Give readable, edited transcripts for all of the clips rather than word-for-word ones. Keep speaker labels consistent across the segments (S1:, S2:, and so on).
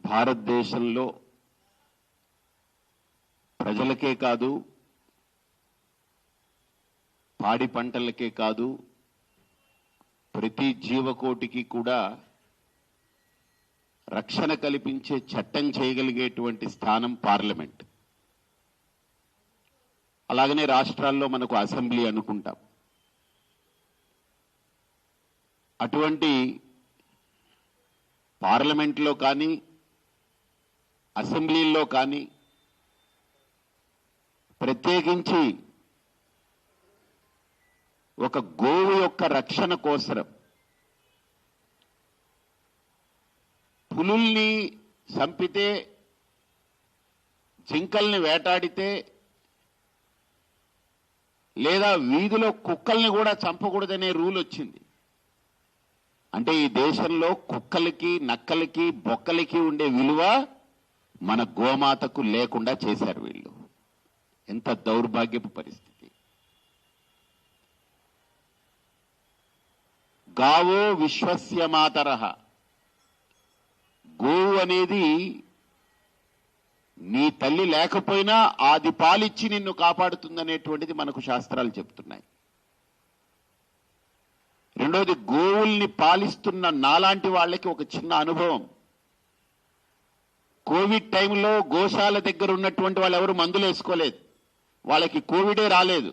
S1: భారతదేశంలో ప్రజలకే కాదు, పాడి పంటలకే కాదు, ప్రతి జీవకోటికి కూడా రక్షణ కల్పించే చట్టం చేయగలిగేటువంటి స్థానం పార్లమెంట్. అలాగనే రాష్ట్రాల్లో మనకు అసెంబ్లీ అనుకుంటాం. అటువంటి పార్లమెంట్లో కానీ అసెంబ్లీల్లో కానీ ప్రత్యేకించి ఒక గోవు యొక్క రక్షణ కోసం పులుల్ని చంపితే, జింకల్ని వేటాడితే, లేదా వీధిలో కుక్కల్ని కూడా చంపకూడదనే రూల్ వచ్చింది. అంటే ఈ దేశంలో కుక్కలకి, నక్కలకి, బొక్కలకి ఉండే విలువ మన గోమాతకు లేకుండా చేశారు వీళ్ళు. ఎంత దౌర్భాగ్యపు పరిస్థితి. గావో విశ్వస్య మాతరః. గోవు అనేది నీ తల్లి లేకపోయినా ఆది పాలిచ్చి నిన్ను కాపాడుతుందనేటువంటిది మనకు శాస్త్రాలు చెప్తున్నాయి. రెండోది, గోవుల్ని పాలిస్తున్న నాలాంటి వాళ్ళకి ఒక చిన్న అనుభవం. కోవిడ్ టైంలో గోశాల దగ్గర ఉన్నటువంటి వాళ్ళు ఎవరు మందులు వేసుకోలేదు, వాళ్ళకి కోవిడే రాలేదు.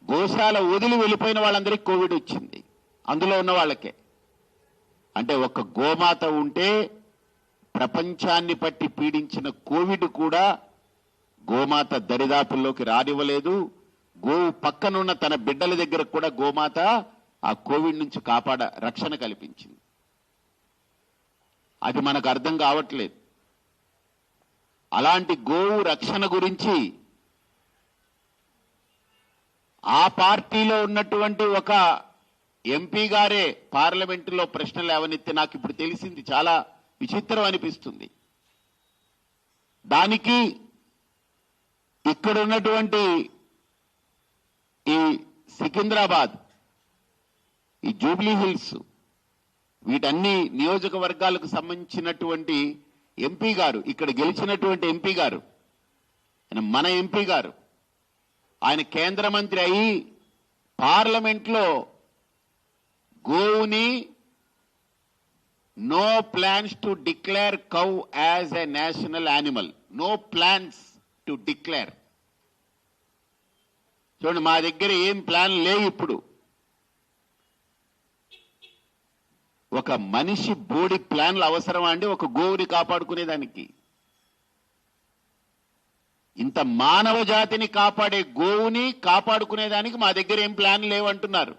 S1: గోశాల వదిలి వెళ్ళిపోయిన వాళ్ళందరికీ కోవిడ్ వచ్చింది, అందులో ఉన్న వాళ్ళకే. అంటే ఒక గోమాత ఉంటే ప్రపంచాన్ని పట్టి పీడించిన కోవిడ్ కూడా గోమాత దరిదాపుల్లోకి రానివ్వలేదు. గోవు పక్కనున్న తన బిడ్డల దగ్గర కూడా గోమాత ఆ కోవిడ్ నుంచి రక్షణ కల్పించింది. అది మనకు అర్థం కావట్లేదు. అలాంటి గోవు రక్షణ గురించి ఆ పార్టీలో ఉన్నటువంటి ఒక ఎంపీ గారే పార్లమెంటులో ప్రశ్నలు లేవనెత్తి నాకు ఇప్పుడు తెలిసింది, చాలా విచిత్రం అనిపిస్తుంది. దానికి ఇక్కడ ఉన్నటువంటి ఈ సికింద్రాబాద్, ఈ జూబ్లీ హిల్స్, వీటన్ని నియోజకవర్గాలకు సంబంధించినటువంటి ఎంపీ గారు, ఇక్కడ గెలిచినటువంటి ఎంపీ గారు, మన ఎంపీ గారు, ఆయన కేంద్ర మంత్రి అయి పార్లమెంట్లో గోవుని no plans to declare cow as a national animal, no plans to declare. చూడండి, మా దగ్గర ఏం ప్లాన్ లేవు. ఇప్పుడు ఒక మనిషి బోడి ప్లాన్లు అవసరమా అండి ఒక గోవుని కాపాడుకునేదానికి? ఇంత మానవ జాతిని కాపాడే గోవుని కాపాడుకునేదానికి మా దగ్గర ఏం ప్లాన్ లేవంటున్నారు.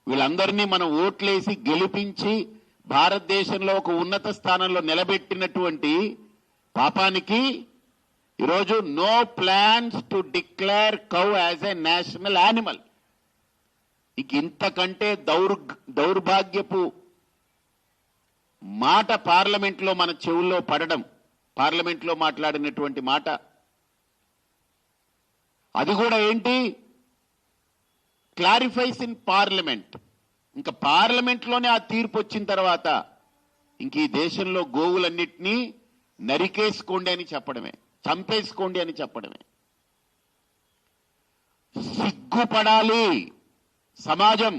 S1: వీళ్ళందరినీ మనం ఓట్లేసి గెలిపించి భారతదేశంలో ఒక ఉన్నత స్థానంలో నిలబెట్టినటువంటి పాపానికి ఈరోజు no plans to declare cow as a national animal. ఇక ఇంతకంటే దౌర్భాగ్యపు మాట పార్లమెంట్లో మన చెవుల్లో పడడం, పార్లమెంట్లో మాట్లాడినటువంటి మాట. అది కూడా ఏంటి, క్లారిఫైస్ ఇన్ పార్లమెంట్. ఇంకా పార్లమెంట్లోనే ఆ తీర్పు వచ్చిన తర్వాత ఇంక ఈ దేశంలో గోవులన్నిటినీ నరికేసుకోండి అని చెప్పడమే, చంపేసుకోండి అని చెప్పడమే. సిగ్గుపడాలి సమాజం.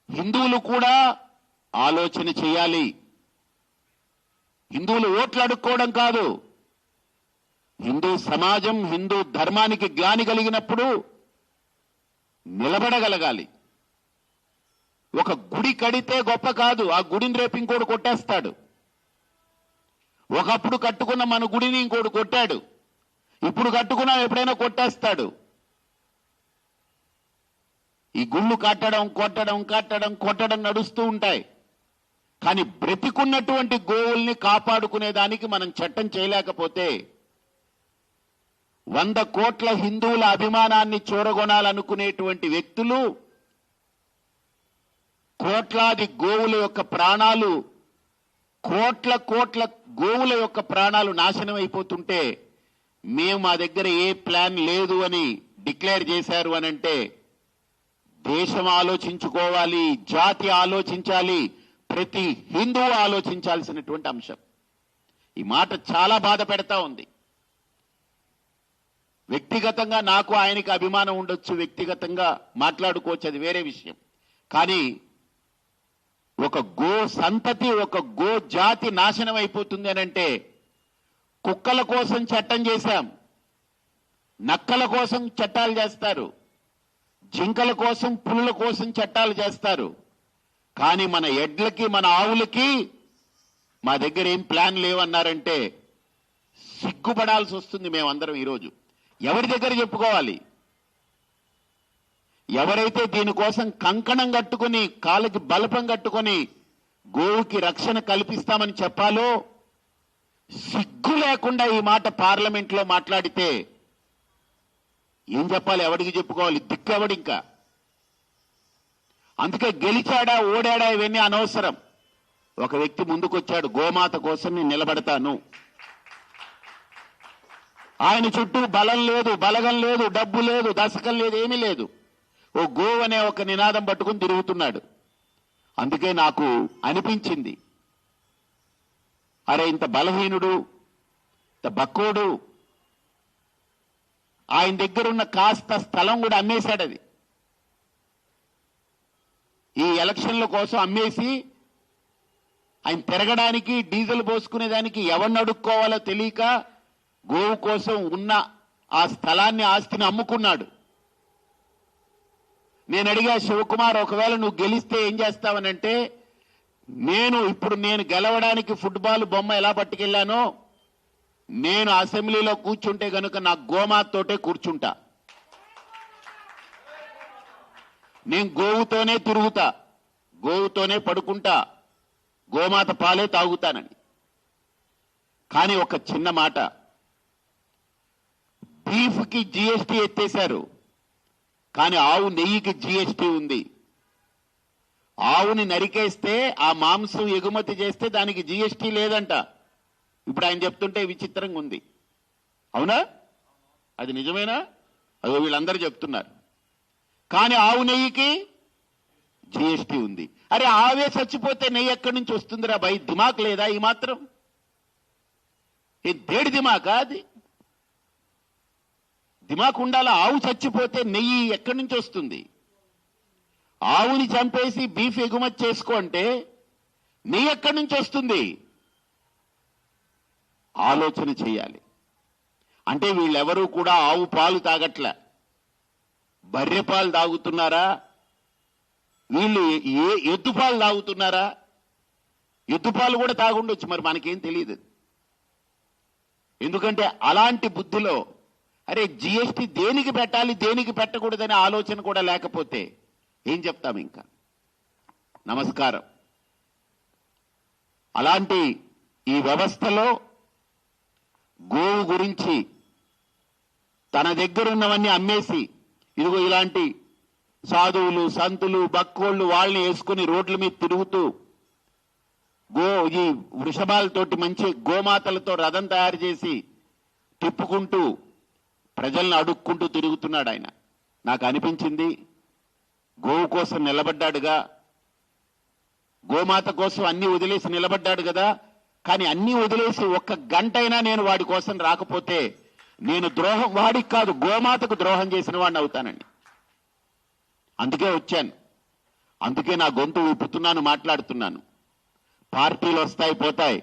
S1: హిందువులు కూడా ఆలోచన చేయాలి. హిందువులు ఓట్లు అడుక్కోవడం కాదు. హిందూ సమాజం, హిందూ ధర్మానికి గ్లాని కలిగినప్పుడు నిలబడగలగాలి. ఒక గుడి కడితే గొప్ప కాదు, ఆ గుడిని రేపు ఇంకోటి కొట్టేస్తాడు. ఒకప్పుడు కట్టుకున్న మన గుడిని ఇంకోటి కొట్టాడు, ఇప్పుడు కట్టుకున్నా ఎప్పుడైనా కొట్టేస్తాడు. ఈ గుళ్ళు కట్టడం, కొట్టడం నడుస్తూ ఉంటాయి. కానీ బ్రతికున్నటువంటి గోవుల్ని కాపాడుకునేదానికి మనం చట్టం చేయలేకపోతే 100 కోట్ల హిందువుల అభిమానాన్ని చూరగొనాలనుకునేటువంటి వ్యక్తులు కోట్లాది గోవుల యొక్క ప్రాణాలు, కోట్ల గోవుల యొక్క ప్రాణాలు నాశనం అయిపోతుంటే మేము మా దగ్గర ఏ ప్లాన్ లేదు అని డిక్లేర్ చేశారు అనంటే దేశం ఆలోచించుకోవాలి, జాతి ఆలోచించాలి, ప్రతి హిందువు ఆలోచించాల్సినటువంటి అంశం. ఈ మాట చాలా బాధ పెడతా ఉంది. వ్యక్తిగతంగా నాకు ఆయనకి అభిమానం ఉండొచ్చు, వ్యక్తిగతంగా మాట్లాడుకోవచ్చు, అది వేరే విషయం. కానీ ఒక గో సంతతి, ఒక గో జాతి నాశనం అయిపోతుంది అనంటే, కుక్కల కోసం చట్టం చేశాం, నక్కల కోసం చట్టాలు చేస్తారు, జింకల కోసం పులుల కోసం చట్టాలు చేస్తారు. కానీ మన ఎడ్లకి, మన ఆవులకి మా దగ్గర ఏం ప్లాన్ లేవన్నారంటే సిగ్గుపడాల్సి వస్తుంది మేమందరం. ఈరోజు ఎవరి దగ్గర చెప్పుకోవాలి? ఎవరైతే దీనికోసం కంకణం కట్టుకుని, కాళ్ళకి బలపం కట్టుకుని గోవుకి రక్షణ కల్పిస్తామని చెప్పాలో, సిగ్గు లేకుండా ఈ మాట పార్లమెంట్లో మాట్లాడితే ఏం చెప్పాలి? ఎవరికి చెప్పుకోవాలి? దిక్కెవడి ఇంకా? అందుకే గెలిచాడా ఓడాడా ఇవన్నీ అనవసరం. ఒక వ్యక్తి ముందుకొచ్చాడు, గోమాత కోసం నేను నిలబడతాను. ఆయన చుట్టూ బలం లేదు, బలగం లేదు, డబ్బు లేదు, దశకం లేదు, ఏమీ లేదు. ఓ గో అనే ఒక నినాదం పట్టుకుని తిరుగుతున్నాడు. అందుకే నాకు అనిపించింది, అరే ఇంత బలహీనుడు, ఇంత బక్కోడు, ఆయన దగ్గరున్న కాస్త స్థలం కూడా అమ్మేశాడు. అది ఈ ఎలక్షన్ల కోసం అమ్మేసి ఆయన తిరగడానికి, డీజిల్ పోసుకునేదానికి ఎవరిని అడుక్కోవాలో తెలియక గోవు కోసం ఉన్న ఆ స్థలాన్ని, ఆస్తిని అమ్ముకున్నాడు. నేను అడిగా, శివకుమార్ ఒకవేళ నువ్వు గెలిస్తే ఏం చేస్తావనంటే, ఇప్పుడు నేను గెలవడానికి ఫుట్బాల్ బొమ్మ ఎలా పట్టుకెళ్లానో, నేను అసెంబ్లీలో కూర్చుంటే కనుక నా గోమాతతోటే కూర్చుంటా, నేను గోవుతోనే తిరుగుతా, గోవుతోనే పడుకుంటా, గోమాత పాలే తాగుతానని. కానీ ఒక చిన్న మాట, బీఫ్కి జీఎస్టీ ఎత్తేశారు, కానీ ఆవు నెయ్యికి జీఎస్టీ ఉంది. ఆవుని నరికేస్తే, ఆ మాంసం ఎగుమతి చేస్తే దానికి జీఎస్టీ లేదంట. ఇప్పుడు ఆయన చెప్తుంటే విచిత్రంగా ఉంది. అవునా? అది నిజమేనా? అదో వీళ్ళందరూ చెప్తున్నారు. కానీ ఆవు నెయ్యికి జీఎస్టీ ఉంది. అరే ఆవే చచ్చిపోతే నెయ్యి ఎక్కడి నుంచి వస్తుందిరా భయ్? దిమాక్ లేదా ఈ మాత్రం? దేడి దిమాకా అది? దిమాక్ ఉండాలా? ఆవు చచ్చిపోతే నెయ్యి ఎక్కడి నుంచి వస్తుంది? ఆవుని చంపేసి బీఫ్ ఎగుమతి చేసుకో అంటే నెయ్యి ఎక్కడి నుంచి వస్తుంది? ఆలోచన చేయాలి. అంటే వీళ్ళెవరూ కూడా ఆవు పాలు తాగట్లే, బర్రె పాలు తాగుతున్నారా? వీళ్ళు ఎద్దు పాలు తాగుతున్నారా? ఎద్దు పాలు కూడా తాగుండొచ్చు, మరి మనకేం తెలియదు. ఎందుకంటే అలాంటి బుద్ధిలో, అరే జీఎస్టీ దేనికి పెట్టాలి, దేనికి పెట్టకూడదనే ఆలోచన కూడా లేకపోతే ఏం చెప్తాం ఇంకా? నమస్కారం. అలాంటి ఈ వ్యవస్థలో గోవు గురించి తన దగ్గరున్నవన్నీ అమ్మేసి, ఇదిగో ఇలాంటి సాధువులు, సంతులు, బక్కోళ్ళు వాళ్ళని వేసుకుని రోడ్ల మీద తిరుగుతూ, ఈ వృషభాలతోటి, మంచి గోమాతలతో రథం తయారు చేసి తిప్పుకుంటూ ప్రజల్ని అడుక్కుంటూ తిరుగుతున్నాడు ఆయన. నాకు అనిపించింది, గోవు కోసం నిలబడ్డాడుగా, గోమాత కోసం అన్ని వదిలేసి నిలబడ్డాడు కదా, కానీ అన్ని వదిలేసి ఒక్క గంటైనా నేను వాడి కోసం రాకపోతే నేను ద్రోహం, వాడికి కాదు గోమాతకు ద్రోహం చేసిన వాడిని అవుతానండి. అందుకే వచ్చాను, అందుకే నా గొంతు విప్పుతున్నాను, మాట్లాడుతున్నాను. పార్టీలు వస్తాయి పోతాయి,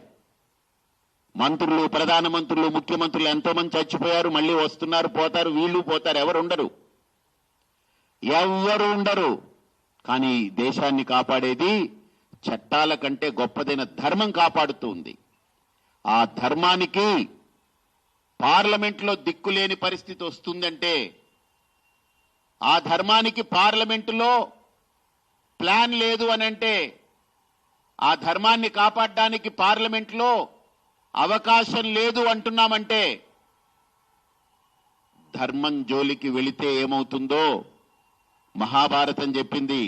S1: మంత్రులు, ప్రధానమంత్రులు, ముఖ్యమంత్రులు ఎంతో మంది చచ్చిపోయారు, మళ్ళీ వస్తున్నారు, పోతారు, వీళ్ళు పోతారు, ఎవరు ఉండరు. కానీ దేశాన్ని కాపాడేది చట్టాల కంటే గొప్పదైన ధర్మం కాపాడుతుంది. ఆ ధర్మానికి పార్లమెంట్లో దిక్కులేని పరిస్థితి వస్తుందంటే, ఆ ధర్మానికి పార్లమెంటులో ప్లాన్ లేదు అనంటే, ఆ ధర్మాన్ని కాపాడడానికి పార్లమెంట్లో అవకాశం లేదు అంటున్నామంటే, ధర్మం జోలికి వెళితే ఏమవుతుందో మహాభారతం చెప్పింది,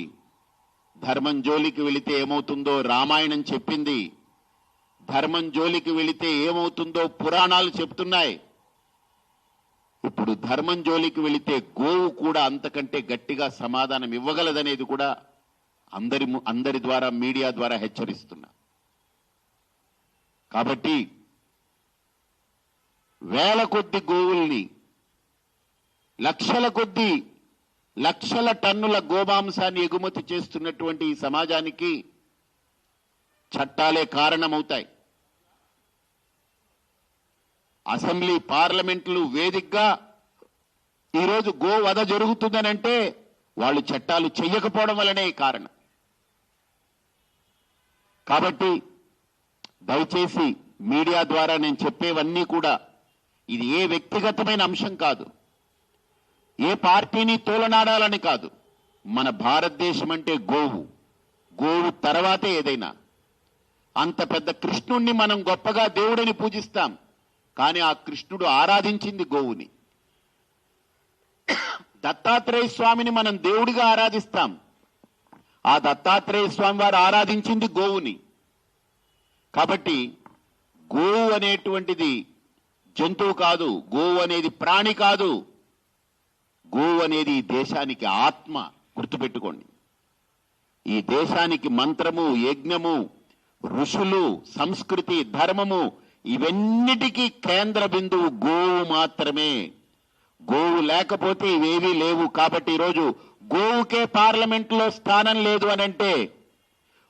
S1: ధర్మం జోలికి వెళితే ఏమవుతుందో రామాయణం చెప్పింది, ధర్మం జోలికి వెళితే ఏమవుతుందో పురాణాలు చెప్తున్నాయి. ఇప్పుడు ధర్మం జోలికి వెళితే గోవు కూడా అంతకంటే గట్టిగా సమాధానం ఇవ్వగలదనేది కూడా అందరి ద్వారా మీడియా ద్వారా హెచ్చరిస్తున్నా. కాబట్టి వేల కొద్ది గోవుల్ని, లక్షల టన్నుల గోమాంసాన్ని ఎగుమతి చేస్తున్నటువంటి ఈ సమాజానికి చట్టాలే కారణమవుతాయి. అసెంబ్లీ పార్లమెంట్లు వేదికగా ఈరోజు గోవధ జరుగుతుందనంటే వాళ్ళు చట్టాలు చెయ్యకపోవడం వల్లనే కారణం. కాబట్టి దయచేసి మీడియా ద్వారా నేను చెప్పేవన్నీ కూడా ఇది ఏ వ్యక్తిగతమైన అంశం కాదు, ఏ పార్టీని తోలనాడాలని కాదు. మన భారతదేశం అంటే గోవు తర్వాతే ఏదైనా. అంత పెద్ద కృష్ణుణ్ణి మనం గొప్పగా దేవుడిని పూజిస్తాం, కానీ ఆ కృష్ణుడు ఆరాధించింది గోవుని. దత్తాత్రేయ స్వామిని మనం దేవుడిగా ఆరాధిస్తాం, ఆ దత్తాత్రేయ స్వామి వారు ఆరాధించింది గోవుని. కాబట్టి గోవు అనేటువంటిది జంతువు కాదు, గోవు అనేది ప్రాణి కాదు, గోవు అనేది ఈ దేశానికి ఆత్మ. గుర్తుపెట్టుకోండి, ఈ దేశానికి మంత్రము, యజ్ఞము, ఋషులు, సంస్కృతి, ధర్మము ఇవన్నిటికీ కేంద్ర బిందువు గోవు మాత్రమే. గోవు లేకపోతే ఇవేవీ లేవు. కాబట్టి ఈరోజు గోవుకే పార్లమెంట్లో స్థానం లేదు అనంటే,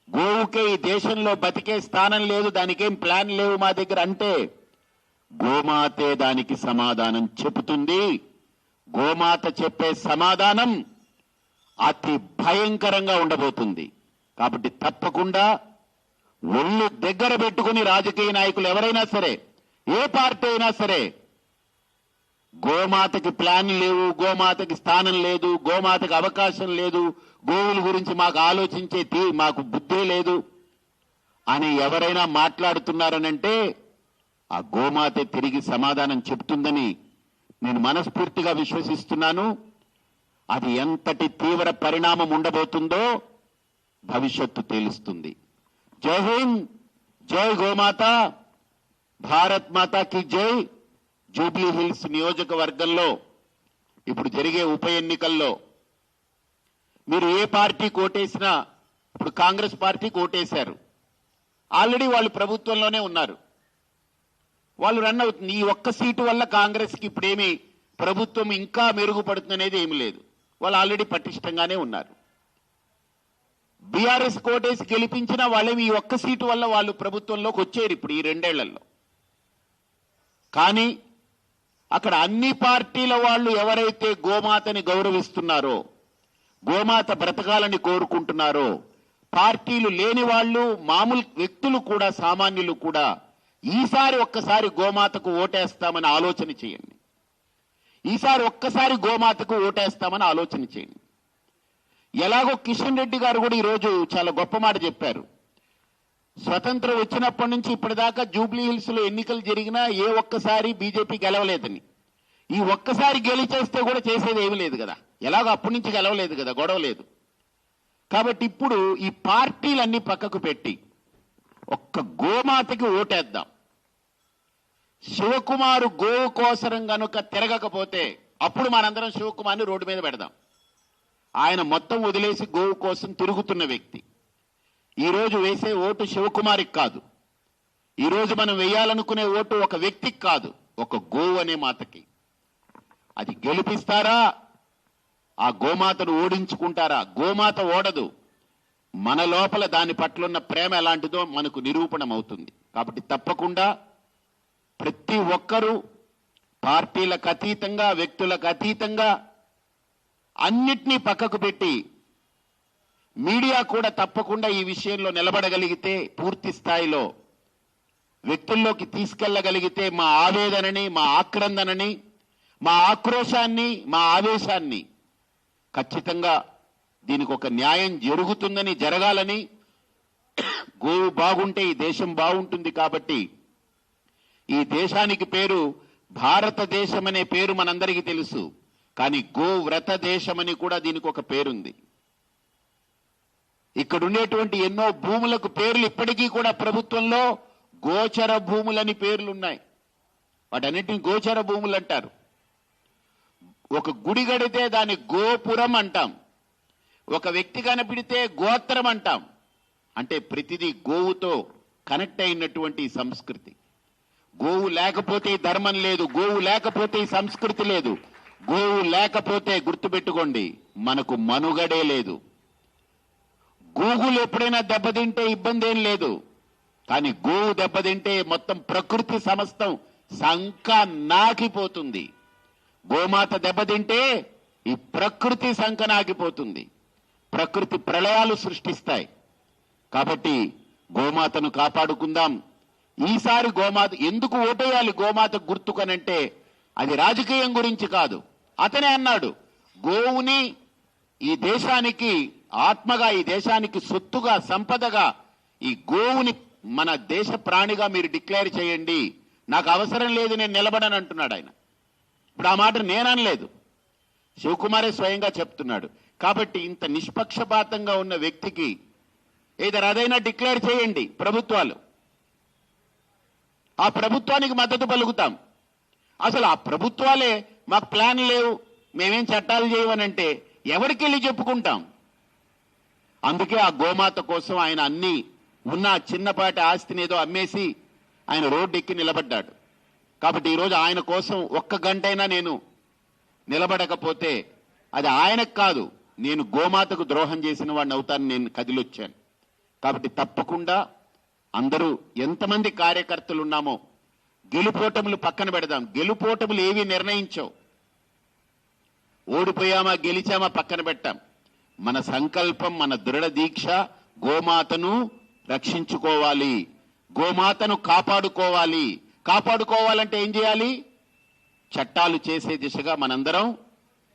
S1: గోవుకే ఈ దేశంలో బతికే స్థానం లేదు, దానికేం ప్లాన్ లేవు మా దగ్గర అంటే, గోమాతే దానికి సమాధానం చెబుతుంది. గోమాత చెప్పే సమాధానం అతి భయంకరంగా ఉండబోతుంది. కాబట్టి తప్పకుండా ఒళ్ళు దగ్గర పెట్టుకుని రాజకీయ నాయకులు ఎవరైనా సరే, ఏ పార్టీ అయినా సరే, గోమాతకి ప్లాన్ లేవు, గోమాతకి స్థానం లేదు, గోమాతకి అవకాశం లేదు, గోవుల గురించి మాకు ఆలోచించే మాకు బుద్ధి లేదు అని ఎవరైనా మాట్లాడుతున్నారనంటే ఆ గోమాతే తిరిగి సమాధానం చెప్తుందని నేను మనస్ఫూర్తిగా విశ్వసిస్తున్నాను. అది ఎంతటి తీవ్ర పరిణామం ఉండబోతుందో భవిష్యత్తు తేలుస్తుంది. జై హింద్, జై గోమాత, భారత్ మాతాకి జై. జూబ్లీ హిల్స్ నియోజకవర్గంలో ఇప్పుడు జరిగే ఉప ఎన్నికల్లో మీరు ఏ పార్టీకి ఓటేసినా, ఇప్పుడు కాంగ్రెస్ పార్టీకి ఓటేశారు, ఆల్రెడీ వాళ్ళు ప్రభుత్వంలోనే ఉన్నారు, వాళ్ళు రన్ అవుతుంది. ఈ ఒక్క సీటు వల్ల కాంగ్రెస్కి ఇప్పుడేమి ప్రభుత్వం ఇంకా మెరుగుపడుతుందనేది ఏమి లేదు, వాళ్ళు ఆల్రెడీ పటిష్టంగానే ఉన్నారు. బీఆర్ఎస్ కోటేసి గెలిపించిన వాళ్ళేమి ఈ ఒక్క సీటు వల్ల వాళ్ళు ప్రభుత్వంలోకి వచ్చారు ఇప్పుడు ఈ 2 ఏళ్లలో. కానీ అక్కడ అన్ని పార్టీల వాళ్ళు ఎవరైతే గోమాతని గౌరవిస్తున్నారో, గోమాత బ్రతకాలని కోరుకుంటున్నారో, పార్టీలు లేని వాళ్ళు, మామూలు వ్యక్తులు కూడా, సామాన్యులు కూడా ఈసారి ఒక్కసారి గోమాతకు ఓటేస్తామని ఆలోచన చేయండి. ఈసారి ఒక్కసారి గోమాతకు ఓటేస్తామని ఆలోచన చేయండి. ఎలాగో కిషన్ రెడ్డి గారు కూడా ఈరోజు చాలా గొప్ప మాట చెప్పారు. స్వతంత్రం వచ్చినప్పటి నుంచి ఇప్పటిదాకా జూబ్లీ హిల్స్ లో ఎన్నికలు జరిగినా ఏ ఒక్కసారి బీజేపీ గెలవలేదని. ఈ ఒక్కసారి గెలిచేస్తే కూడా చేసేది ఏమీ లేదు కదా, ఎలాగో అప్పటి నుంచి గెలవలేదు కదా, గొడవ లేదు. కాబట్టి ఇప్పుడు ఈ పార్టీలన్నీ పక్కకు పెట్టి ఒక్క గోమాతకి ఓటేద్దాం. శివకుమారు గోవు కోసరం గనుక తిరగకపోతే అప్పుడు మనందరం శివకుమార్ని రోడ్డు మీద పెడదాం. ఆయన మొత్తం వదిలేసి గోవు కోసం తిరుగుతున్న వ్యక్తి. ఈరోజు వేసే ఓటు శివకుమారికి కాదు, ఈరోజు మనం వేయాలనుకునే ఓటు ఒక వ్యక్తికి కాదు, ఒక గోవు అనే మాతకి. అది గెలిపిస్తారా, ఆ గోమాతను ఓడించుకుంటారా? గోమాత ఓడదు, మన లోపల దాని పట్ల ఉన్న ప్రేమ ఎలాంటిదో మనకు నిరూపణం అవుతుంది. కాబట్టి తప్పకుండా ప్రతి ఒక్కరూ పార్టీలకు అతీతంగా, వ్యక్తులకు అతీతంగా అన్నిటినీ పక్కకు పెట్టి మీడియా కూడా తప్పకుండా ఈ విషయంలో నిలబడగలిగితే, పూర్తి స్థాయిలో వ్యక్తుల్లోకి తీసుకెళ్లగలిగితే మా ఆవేదనని, మా ఆక్రందనని, మా ఆక్రోశాన్ని, మా ఆవేశాన్ని, ఖచ్చితంగా దీనికి ఒక న్యాయం జరగాలని, గోవు బాగుంటే ఈ దేశం బాగుంటుంది. కాబట్టి ఈ దేశానికి పేరు భారతదేశం అనే పేరు మనందరికీ తెలుసు, కానీ గోవ్రత దేశమని కూడా దీనికి ఒక పేరుంది. ఇక్కడ ఉండేటువంటి ఎన్నో భూములకు పేర్లు ఇప్పటికీ కూడా ప్రభుత్వంలో గోచర భూములని పేర్లున్నాయి. వాటన్నిటిని గోచర భూములు అంటారు. ఒక గుడి కడితే దాన్ని గోపురం అంటాం, ఒక వ్యక్తి కనపిడితే గోత్రం అంటాం. అంటే ప్రతిదీ గోవుతో కనెక్ట్ అయినటువంటి సంస్కృతి. గోవు లేకపోతే ధర్మం లేదు, గోవు లేకపోతే సంస్కృతి లేదు, గోవు లేకపోతే గుర్తుపెట్టుకోండి మనకు మనుగడే లేదు. గూగుల్ ఎప్పుడైనా దెబ్బతింటే ఇబ్బంది ఏం లేదు, కానీ గోవు దెబ్బతింటే మొత్తం ప్రకృతి సమస్తం సంక నాకిపోతుంది. గోమాత దెబ్బతింటే ఈ ప్రకృతి సంక నాకిపోతుంది, ప్రకృతి ప్రళయాలు సృష్టిస్తాయి. కాబట్టి గోమాతను కాపాడుకుందాం. ఈసారి గోమాత ఎందుకు ఓటేయాలి గోమాత గుర్తుకనంటే అది రాజకీయం గురించి కాదు. అతనే అన్నాడు గోవుని ఈ దేశానికి ఆత్మగా, ఈ దేశానికి సొత్తుగా, సంపదగా ఈ గోవుని మన దేశ ప్రాణిగా మీరు డిక్లేర్ చేయండి, నాకు అవసరం లేదు, నేను నిలబడని అంటున్నాడు ఆయన. ఇప్పుడు ఆ మాట నేననలేదు, శివకుమారే స్వయంగా చెప్తున్నాడు. కాబట్టి ఇంత నిష్పక్షపాతంగా ఉన్న వ్యక్తికి ఏదైనా అదైనా డిక్లేర్ చేయండి ప్రభుత్వాలు, ఆ ప్రభుత్వానికి మద్దతు పలుకుతాం. అసలు ఆ ప్రభుత్వాలే మాకు ప్లాన్ లేవు, మేమేం చట్టాలు చేయవనంటే ఎవరికి వెళ్ళి చెప్పుకుంటాం? అందుకే ఆ గోమాత కోసం ఆయన అన్ని ఉన్న చిన్నపాటి ఆస్తిని ఏదో అమ్మేసి ఆయన రోడ్డు ఎక్కి నిలబడ్డాడు. కాబట్టి ఈరోజు ఆయన కోసం ఒక్క గంటైనా నేను నిలబడకపోతే అది ఆయనకు కాదు, నేను గోమాతకు ద్రోహం చేసిన వాడిని అవుతానని నేను కదిలొచ్చాను. కాబట్టి తప్పకుండా అందరూ ఎంతమంది కార్యకర్తలు ఉన్నామో గెలుపోటములు పక్కన పెడదాం. గెలుపోటములు ఏవి నిర్ణయించవు, ఓడిపోయామా గెలిచామా పక్కన పెట్టాం. మన సంకల్పం, మన దృఢ దీక్ష గోమాతను రక్షించుకోవాలి, గోమాతను కాపాడుకోవాలి. కాపాడుకోవాలంటే ఏం చేయాలి? చట్టాలు చేసే దిశగా మనందరం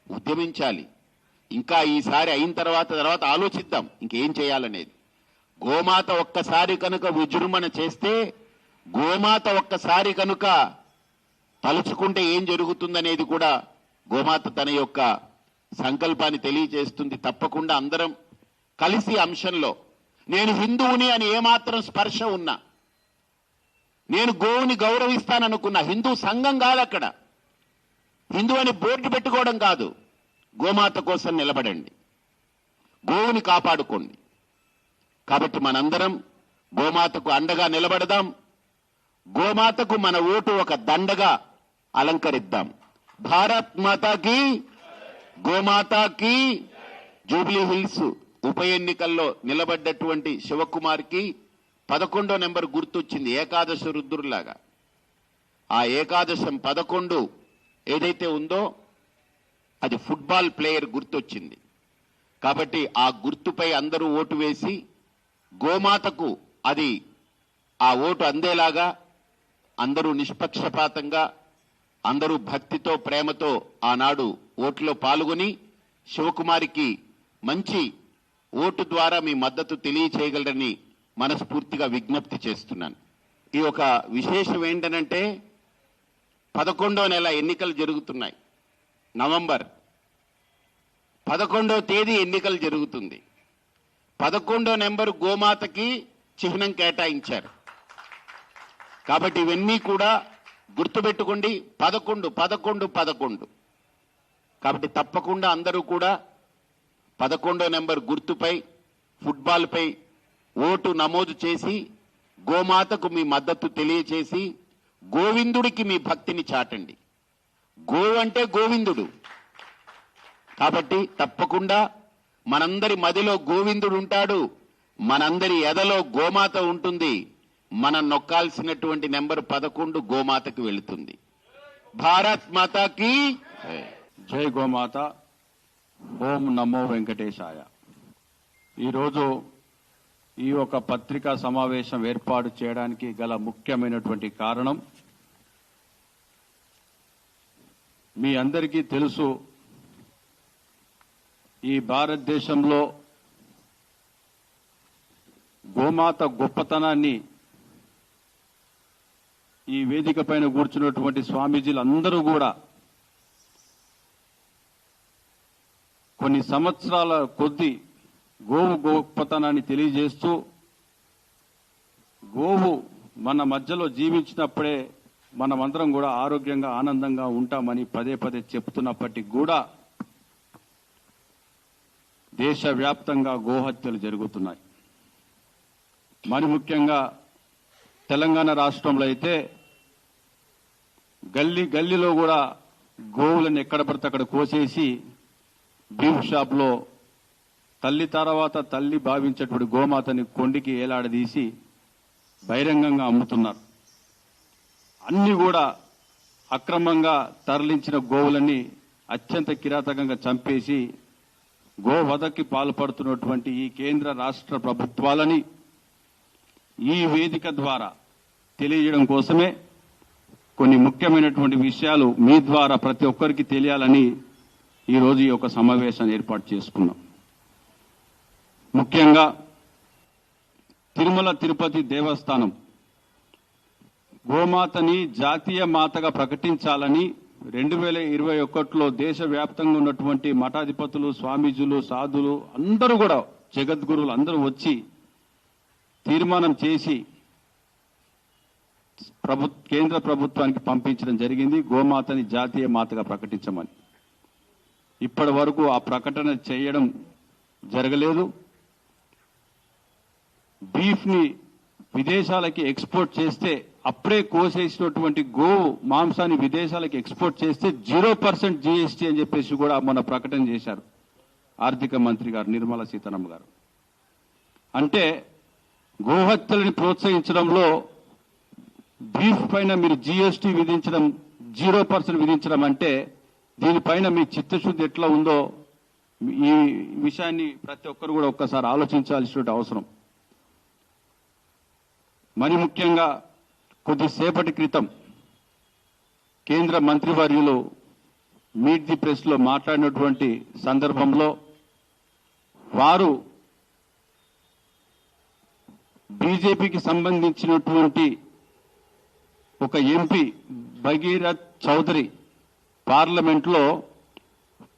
S1: ఉద్యమించాలి. ఇంకా ఈసారి అయిన తర్వాత ఆలోచిద్దాం ఇంకేం చేయాలనేది. గోమాత ఒక్కసారి కనుక విజృంభణ చేస్తే, గోమాత ఒక్కసారి కనుక తలుచుకుంటే ఏం జరుగుతుందనేది కూడా గోమాత తన యొక్క సంకల్పాన్ని తెలియజేస్తుంది. తప్పకుండా అందరం కలిసి అంశంలో, నేను హిందువుని అని ఏమాత్రం స్పర్శ ఉన్నా, నేను గోవుని గౌరవిస్తాననుకున్నా, హిందూ సంఘం కాదు అక్కడ, హిందూ అని బోర్డు పెట్టుకోవడం కాదు, గోమాత కోసం నిలబడండి, గోవుని కాపాడుకోండి. కాబట్టి మనందరం గోమాతకు అండగా నిలబడదాం, గోమాతకు మన ఓటు ఒక దండగా అలంకరిద్దాం. భారత్ మాతాకి, గోమాతాకి. జూబ్లీ హిల్స్ ఉప ఎన్నికల్లో నిలబడ్డటువంటి శివకుమార్కి 11వ నెంబర్ గుర్తొచ్చింది, ఏకాదశ రుద్రులాగా. ఆ ఏకాదశం 11 ఏదైతే ఉందో అది ఫుట్బాల్ ప్లేయర్ గుర్తొచ్చింది. కాబట్టి ఆ గుర్తుపై అందరూ ఓటు వేసి గోమాతకు అది ఆ ఓటు అందేలాగా అందరూ నిష్పక్షపాతంగా, అందరూ భక్తితో ప్రేమతో ఆనాడు ఓటులో పాల్గొని శివకుమారికి మంచి ఓటు ద్వారా మీ మద్దతు తెలియచేయగలరని మనస్ఫూర్తిగా విజ్ఞప్తి చేస్తున్నాను. ఈ ఒక విశేషం ఏంటనంటే 11వ నెల ఎన్నికలు జరుగుతున్నాయి, నవంబర్ 11వ తేదీ ఎన్నికలు జరుగుతుంది. 11వ నెంబర్ గోమాతకి చిహ్నం కేటాయించారు. కాబట్టి ఇవన్నీ కూడా గుర్తుపెట్టుకోండి, 11 11 11. కాబట్టి తప్పకుండా అందరూ కూడా 11వ నెంబర్ గుర్తుపై, ఫుట్బాల్ పై ఓటు నమోదు చేసి గోమాతకు మీ మద్దతు తెలియచేసి గోవిందుడికి మీ భక్తిని చాటండి. గోవు అంటే గోవిందుడు. కాబట్టి తప్పకుండా మనందరి మదిలో గోవిందుడు ఉంటాడు, మనందరి ఎదలో గోమాత ఉంటుంది. మనం నొక్కాల్సినటువంటి నెంబర్ 11 గోమాతకి వెళుతుంది. భారత్ మాతాకి
S2: జై గోమాత. ఓం నమో వెంకటేశాయ. ఈరోజు ఈ ఒక పత్రికా సమావేశం ఏర్పాటు చేయడానికి గల ముఖ్యమైనటువంటి కారణం, మీ అందరికీ తెలుసు, ఈ భారతదేశంలో గోమాత గొప్పతనాన్ని ఈ వేదిక పైన కూర్చున్నటువంటి స్వామీజీలందరూ కూడా కొన్ని సంవత్సరాల కొద్దీ గోవు గొప్పతనాన్ని తెలియజేస్తూ, గోవు మన మధ్యలో జీవించినప్పుడే మనమందరం కూడా ఆరోగ్యంగా ఆనందంగా ఉంటామని పదే పదే చెప్తున్నప్పటికీ కూడా దేశవ్యాప్తంగా గోహత్యలు జరుగుతున్నాయి. మరి ముఖ్యంగా తెలంగాణ రాష్ట్రంలో అయితే గల్లీలో కూడా గోవులను ఎక్కడ పడితే అక్కడ కోసేసి బీఫ్ షాప్లో తల్లి తర్వాత తల్లి భావించేటువంటి గోమాతని కొండికి ఏలాడదీసి బహిరంగంగా అమ్ముతున్నారు. అన్ని కూడా అక్రమంగా తరలించిన గోవులని అత్యంత కిరాతకంగా చంపేసి గోవధకి పాల్పడుతున్నటువంటి ఈ కేంద్ర రాష్ట్ర ప్రభుత్వాలని ఈ వేదిక ద్వారా తెలియజేయడం కోసమే కొన్ని ముఖ్యమైనటువంటి విషయాలు మీ ద్వారా ప్రతి ఒక్కరికి తెలియాలని ఈరోజు ఈ యొక్క సమావేశాన్ని ఏర్పాటు చేసుకున్నాం. ముఖ్యంగా తిరుమల తిరుపతి దేవస్థానం గోమాతని జాతీయ మాతగా ప్రకటించాలని 2021లో దేశవ్యాప్తంగా ఉన్నటువంటి మఠాధిపతులు, స్వామీజులు, సాధులు అందరూ కూడా జగద్గురువులు అందరూ వచ్చి తీర్మానం చేసి కేంద్ర ప్రభుత్వానికి పంపించడం జరిగింది. గోమాతని జాతీయ మాతగా ప్రకటించమని. ఇప్పటి వరకు ఆ ప్రకటన చేయడం జరగలేదు. బీఫ్ ని విదేశాలకి ఎక్స్పోర్ట్ చేస్తే అప్పుడే కోసేసినటువంటి గోవు మాంసాన్ని విదేశాలకు ఎక్స్పోర్ట్ చేస్తే 0% జీఎస్టీ అని చెప్పేసి కూడా మొన్న ప్రకటన చేశారు ఆర్థిక మంత్రి గారు నిర్మలా సీతారామన్ గారు. అంటే గోహత్యలని ప్రోత్సహించడంలో బీఫ్ పైన మీరు జీఎస్టీ విధించడం 0% విధించడం అంటే దీనిపైన మీ చిత్తశుద్ధి ఎట్లా ఉందో ఈ విషయాన్ని ప్రతి ఒక్కరు కూడా ఒక్కసారి ఆలోచించాల్సిన అవసరం. మరి ముఖ్యంగా కొద్దిసేపటి క్రితం కేంద్ర మంత్రివర్యులు మీట్ ది ప్రెస్ లో మాట్లాడినటువంటి సందర్భంలో వారు బీజేపీకి సంబంధించినటువంటి ఒక ఎంపీ భగీరథ్ చౌదరి పార్లమెంట్లో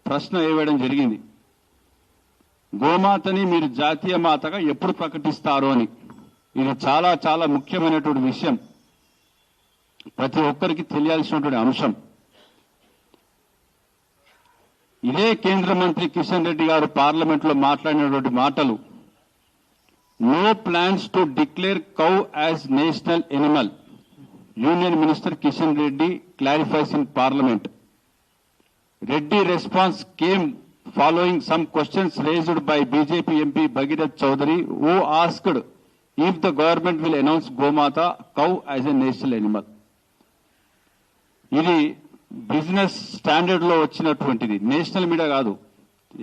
S2: ప్రశ్న వేయడం జరిగింది. గోమాతని మీరు జాతీయ మాతగా ఎప్పుడు ప్రకటిస్తారు అని. ఇది చాలా చాలా ముఖ్యమైనటువంటి విషయం, ప్రతి ఒక్కరికి తెలియాల్సినటువంటి అంశం. ఇదే కేంద్ర మంత్రి కిషన్ రెడ్డి గారు పార్లమెంట్లో మాట్లాడినటువంటి మాటలు, no plans to declare cow as national animal. Union minister Kishan Reddy clarifies in parliament. Reddy response came following some questions raised by BJP MP Bhagirath Chaudhary, who asked if the government will announce Gomata cow as a national animal. ఇది business standard లో వచ్చినటువంటిది, national media కాదు,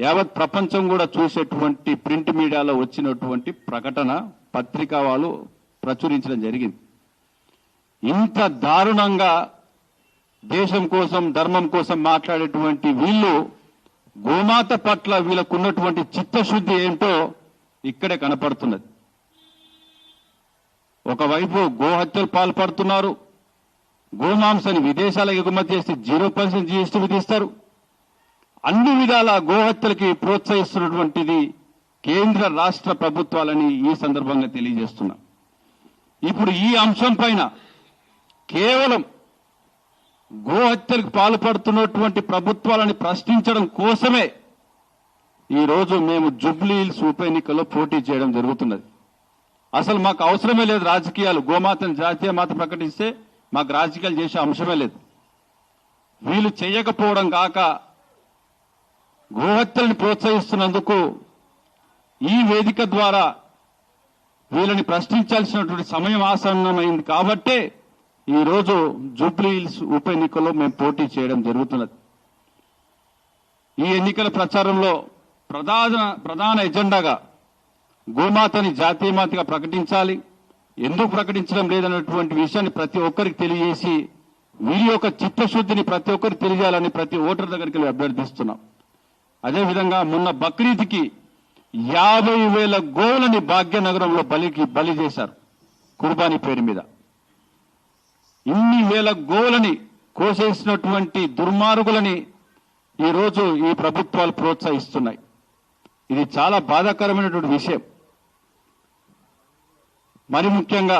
S2: యావత్ ప్రపంచం కూడా చూసేటువంటి print మీడియాలో వచ్చినటువంటి ప్రకటన పత్రికా వాళ్ళు ప్రచురించడం జరిగింది. ఇంత దారుణంగా దేశం కోసం ధర్మం కోసం మాట్లాడేటువంటి వీళ్ళు గోమాత పట్ల వీళ్ళకున్నటువంటి చిత్తశుద్ధి ఏంటో ఇక్కడే కనపడుతున్నది. ఒకవైపు గోహత్యలు పాల్పడుతున్నారు, గోమాంసాన్ని విదేశాలకు ఎగుమతి చేస్తే 0% జీఎస్టీ విధిస్తారు. అన్ని విధాల గోహత్యలకి ప్రోత్సహిస్తున్నటువంటిది కేంద్ర రాష్ట్ర ప్రభుత్వాలని ఈ సందర్భంగా తెలియజేస్తున్నా. ఇప్పుడు ఈ అంశం పైన కేవలం గోహత్యలకు పాల్పడుతున్నటువంటి ప్రభుత్వాలని ప్రశ్నించడం కోసమే ఈరోజు మేము జూబ్లీ హిల్స్ ఉప ఎన్నికల్లో పోటీ చేయడం జరుగుతున్నది. అసలు మాకు అవసరమే లేదు రాజకీయాలు. గోమాతను జాతీయ మాత ప్రకటిస్తే మాకు రాజకీయాలు చేసే అంశమే లేదు. వీళ్ళు చేయకపోవడం కాక గోహత్యలను ప్రోత్సహిస్తున్నందుకు ఈ వేదిక ద్వారా వీళ్ళని ప్రశ్నించాల్సినటువంటి సమయం ఆసన్నమైంది కాబట్టే ఈరోజు జూబ్లీ హిల్స్ ఉప ఎన్నికల్లో మేము పోటీ చేయడం జరుగుతున్నది. ఈ ఎన్నికల ప్రచారంలో ప్రధాన ఎజెండాగా గోమాతని జాతీయ మాతగా ప్రకటించాలి, ఎందుకు ప్రకటించడం లేదన్నటువంటి విషయాన్ని ప్రతి ఒక్కరికి తెలియజేసి వీరి యొక్క చిత్తశుద్ధిని ప్రతి ఒక్కరికి తెలియజేయాలని ప్రతి ఓటర్ దగ్గరికి వెళ్ళి అభ్యర్థిస్తున్నాం. అదేవిధంగా మొన్న బక్రీద్కి 50,000 గోవులని భాగ్యనగరంలో బలి చేశారు కుర్బానీ పేరు మీద. ఇన్ని వేల గోవులని కోసేసినటువంటి దుర్మార్గులని ఈరోజు ఈ ప్రభుత్వాలు ప్రోత్సహిస్తున్నాయి. ఇది చాలా బాధాకరమైనటువంటి విషయం. మరి ముఖ్యంగా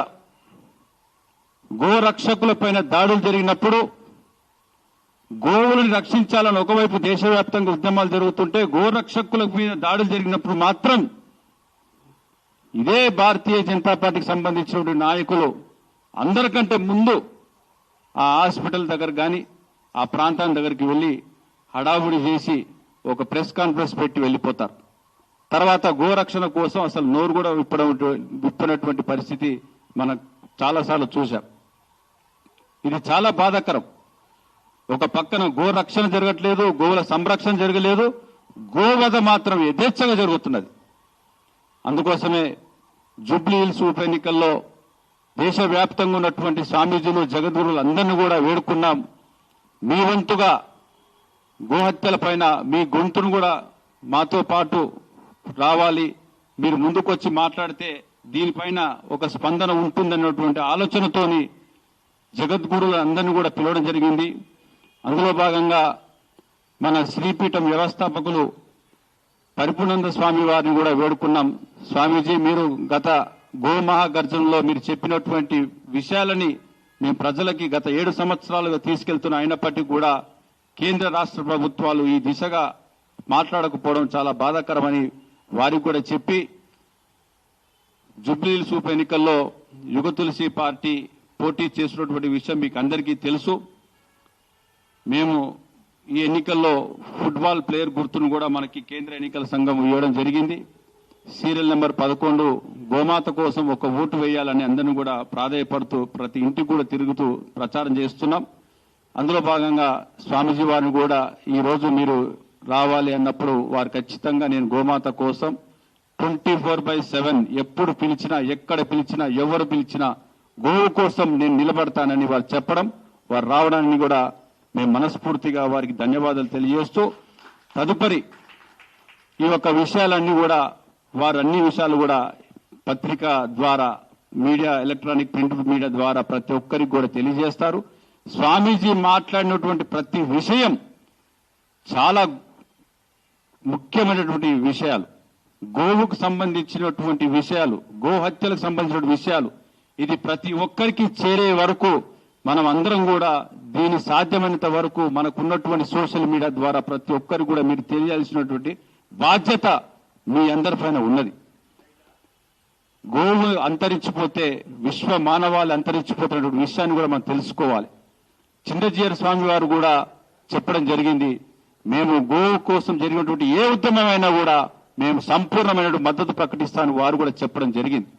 S2: గోరక్షకులపైన దాడులు జరిగినప్పుడు గోవులను రక్షించాలని ఒకవైపు దేశవ్యాప్తంగా ఉద్యమాలు జరుగుతుంటే గోరక్షకుల మీద దాడులు జరిగినప్పుడు మాత్రం ఇదే భారతీయ జనతా పార్టీకి సంబంధించినటువంటి నాయకులు అందరికంటే ముందు ఆ హాస్పిటల్ దగ్గర కానీ ఆ ప్రాంతం దగ్గరికి వెళ్లి హడావుడి చేసి ఒక ప్రెస్ కాన్ఫరెన్స్ పెట్టి వెళ్ళిపోతారు. తర్వాత గోరక్షణ కోసం అసలు నోరు కూడా విప్పనటువంటి పరిస్థితి మనం చాలాసార్లు చూశాం. ఇది చాలా బాధాకరం. ఒక పక్కన గోరక్షణ జరగట్లేదు, గోవుల సంరక్షణ జరగలేదు, గోవధ మాత్రం యథేచ్ఛగా జరుగుతున్నది. అందుకోసమే జూబ్లీ హిల్స్ ఉప ఎన్నికల్లో దేశవ్యాప్తంగా ఉన్నటువంటి స్వామీజీలు జగద్గురులు అందరినీ కూడా వేడుకున్నాం. మీ వంతుగా గోహత్యల పైన మీ గొంతును కూడా మాతో పాటు రావాలి, మీరు ముందుకొచ్చి మాట్లాడితే దీనిపైన ఒక స్పందన ఉంటుందన్నటువంటి ఆలోచనతోని జగద్గురులు అందరినీ కూడా పిలవడం జరిగింది. అందులో భాగంగా మన శ్రీపీఠం వ్యవస్థాపకులు పరిపూర్ణానంద స్వామి వారిని కూడా వేడుకున్నాం. స్వామీజీ, మీరు గత గోమహాగర్జనలో మీరు చెప్పినటువంటి విషయాలని మేము ప్రజలకి గత 7 సంవత్సరాలుగా తీసుకెళ్తున్న అయినప్పటికీ కూడా కేంద్ర రాష్ట్ర ప్రభుత్వాలు ఈ దిశగా మాట్లాడకపోవడం చాలా బాధాకరమని వారికి కూడా చెప్పి జూబ్లీ హిల్స్ ఉప ఎన్నికల్లో యుగ తులసి పార్టీ పోటీ చేసినటువంటి విషయం మీకు అందరికీ తెలుసు. మేము ఈ ఎన్నికల్లో ఫుట్బాల్ ప్లేయర్ గుర్తును కూడా మనకి కేంద్ర ఎన్నికల సంఘం ఇవ్వడం జరిగింది. సీరియల్ నెంబర్ 11 గోమాత కోసం ఒక ఓటు వేయాలని అందరినీ కూడా ప్రాధాయపడుతూ ప్రతి ఇంటికి కూడా తిరుగుతూ ప్రచారం చేస్తున్నాం. అందులో భాగంగా స్వామీజీ వారిని కూడా ఈ రోజు మీరు రావాలి అన్నప్పుడు వారు ఖచ్చితంగా నేను గోమాత కోసం 24/7 ఎప్పుడు పిలిచినా, ఎక్కడ పిలిచినా, ఎవరు పిలిచినా గోవు కోసం నేను నిలబడతానని వారు చెప్పడం, వారు రావడాన్ని కూడా మేము మనస్ఫూర్తిగా వారికి ధన్యవాదాలు తెలియజేస్తూ తదుపరి ఈ యొక్క విషయాలన్నీ కూడా వారు అన్ని విషయాలు కూడా పత్రిక ద్వారా, మీడియా, ఎలక్ట్రానిక్ ప్రింట్ మీడియా ద్వారా ప్రతి ఒక్కరికి కూడా తెలియజేస్తారు. స్వామీజీ మాట్లాడినటువంటి ప్రతి విషయం చాలా ముఖ్యమైనటువంటి విషయాలు, గోవుకు సంబంధించినటువంటి విషయాలు, గోహత్యలకు సంబంధించిన విషయాలు, ఇది ప్రతి ఒక్కరికి చేరే వరకు మనం అందరం కూడా దీని సాధ్యమైనంత వరకు మనకున్నటువంటి సోషల్ మీడియా ద్వారా ప్రతి ఒక్కరికి కూడా మీరు తెలియాల్సినటువంటి బాధ్యత మీ అందరిపైన ఉన్నది. గోవు అంతరించిపోతే విశ్వ మానవాళి అంతరించిపోతున్నటువంటి విషయాన్ని కూడా మనం తెలుసుకోవాలి. చిన్నజీయర్ స్వామి వారు కూడా చెప్పడం జరిగింది, మేము గోవు కోసం జరిగినటువంటి ఏ ఉద్యమమైనా కూడా మేము సంపూర్ణమైన మద్దతు ప్రకటిస్తామని వారు కూడా చెప్పడం జరిగింది.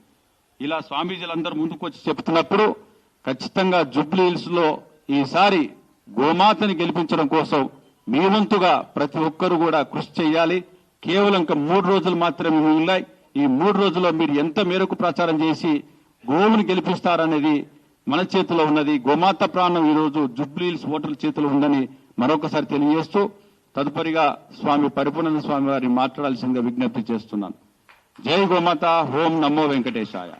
S2: ఇలా స్వామీజీలందరూ ముందుకు వచ్చి చెప్తున్నప్పుడు ఖచ్చితంగా జూబ్లీ హిల్స్ లో ఈసారి గోమాతని గెలిపించడం కోసం మీ వంతుగా ప్రతి ఒక్కరు కూడా కృషి చేయాలి. కేవలం ఇంకా 3 రోజులు మాత్రమే మిగిలాయి. ఈ 3 రోజుల్లో మీరు ఎంత మేరకు ప్రచారం చేసి గోవుని గెలిపిస్తారనేది మన చేతిలో ఉన్నది. గోమాత ప్రాణం ఈ రోజు జూబ్లీ హిల్స్ ఓటర్ల చేతిలో ఉందని మరొకసారి తెలియజేస్తూ తదుపరిగా స్వామి పరిపూర్ణానంద స్వామి వారిని మాట్లాడాల్సిందిగా విజ్ఞప్తి చేస్తున్నాను. జై గోమాత, ఓం నమో వెంకటేశాయ.